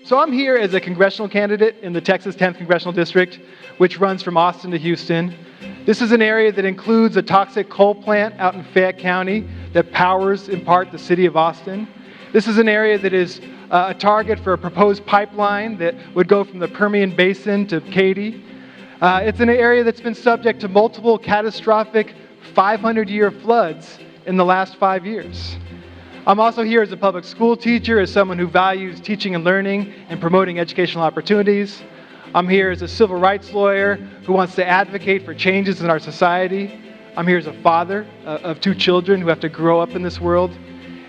So I'm here as a congressional candidate in the Texas 10th Congressional District, which runs from Austin to Houston. This is an area that includes a toxic coal plant out in Fayette County that powers, in part, the city of Austin. This is an area that is a target for a proposed pipeline that would go from the Permian Basin to Katy. It's an area that's been subject to multiple catastrophic 500-year floods in the last 5 years. I'm also here as a public school teacher, as someone who values teaching and learning and promoting educational opportunities. I'm here as a civil rights lawyer who wants to advocate for changes in our society. I'm here as a father of 2 children who have to grow up in this world.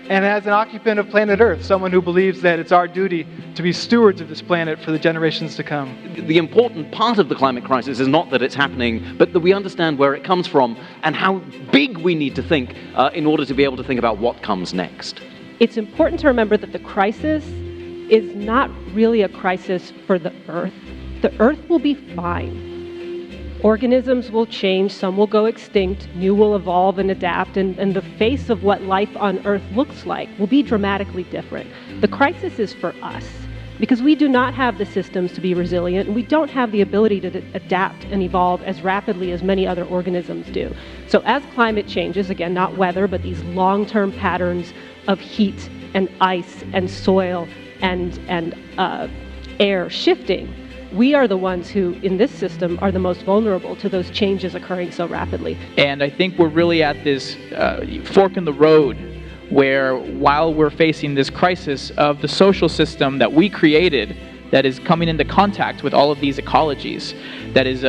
And as an occupant of planet Earth, someone who believes that it's our duty to be stewards of this planet for the generations to come. The important part of the climate crisis is not that it's happening, but that we understand where it comes from and how big we need to think in order to be able to think about what comes next. It's important to remember that the crisis is not really a crisis for the Earth. The Earth will be fine. Organisms will change, some will go extinct, new will evolve and adapt, and the face of what life on Earth looks like will be dramatically different. The crisis is for us, because we do not have the systems to be resilient, and we don't have the ability to adapt and evolve as rapidly as many other organisms do. So as climate changes, again, not weather, but these long-term patterns of heat and ice and soil and air shifting, we are the ones who, in this system, are the most vulnerable to those changes occurring so rapidly. And I think we're really at this fork in the road where, while we're facing this crisis of the social system that we created that is coming into contact with all of these ecologies, that is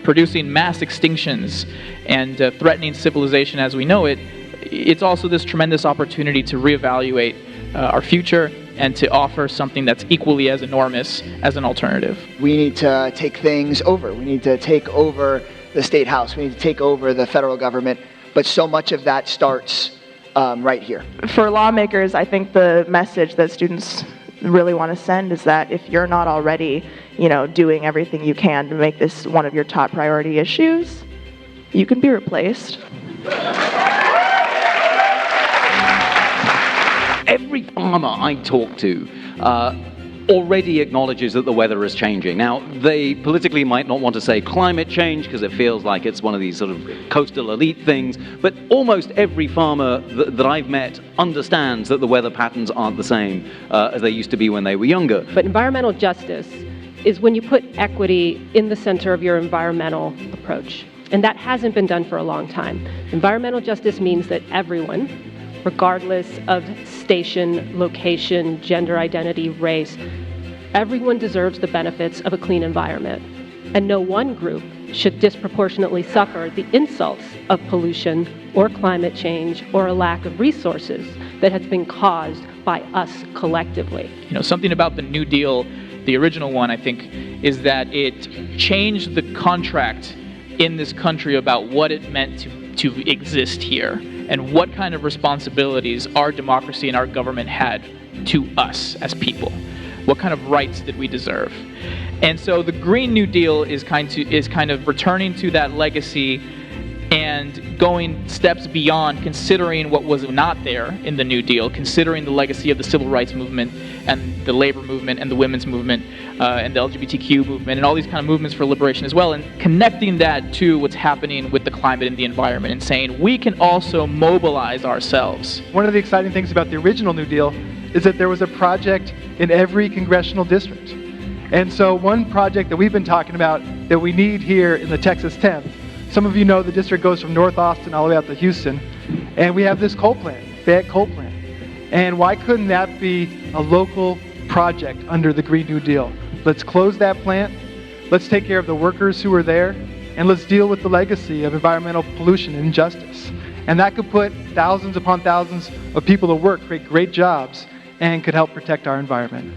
producing mass extinctions and threatening civilization as we know it, it's also this tremendous opportunity to reevaluate our future and to offer something that's equally as enormous as an alternative. We need to take things over. We need to take over the state house. We need to take over the federal government. But so much of that starts right here. For lawmakers, I think the message that students really want to send is that if you're not already, doing everything you can to make this one of your top priority issues, you can be replaced. Every farmer I talk to already acknowledges that the weather is changing. Now, they politically might not want to say climate change because it feels like it's one of these sort of coastal elite things, but almost every farmer that I've met understands that the weather patterns aren't the same as they used to be when they were younger. But environmental justice is when you put equity in the center of your environmental approach. And that hasn't been done for a long time. Environmental justice means that everyone, regardless of station, location, gender identity, race, everyone deserves the benefits of a clean environment. And no one group should disproportionately suffer the insults of pollution or climate change or a lack of resources that has been caused by us collectively. Something about the New Deal, the original one, I think, is that it changed the contract in this country about what it meant to exist here and what kind of responsibilities our democracy and our government had to us as people. What kind of rights did we deserve? And so the Green New Deal is kind of returning to that legacy and going steps beyond, considering what was not there in the New Deal, considering the legacy of the civil rights movement and the labor movement and the women's movement and the LGBTQ movement and all these kind of movements for liberation as well, and connecting that to what's happening with the climate and the environment and saying we can also mobilize ourselves. One of the exciting things about the original New Deal is that there was a project in every congressional district. And so one project that we've been talking about that we need here in the Texas 10th, some of you know the district goes from North Austin all the way out to Houston, and we have this coal plant, Fayette coal plant. And why couldn't that be a local project under the Green New Deal? Let's close that plant, let's take care of the workers who are there, and let's deal with the legacy of environmental pollution and injustice. And that could put thousands upon thousands of people to work, create great jobs, and could help protect our environment.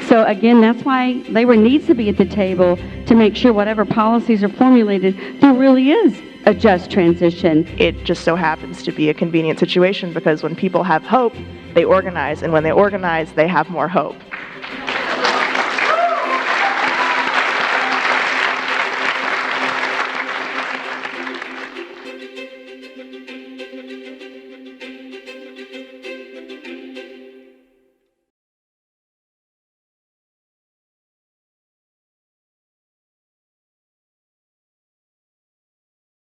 So again, that's why labor needs to be at the table to make sure whatever policies are formulated, there really is a just transition. It just so happens to be a convenient situation because when people have hope, they organize, and when they organize, they have more hope.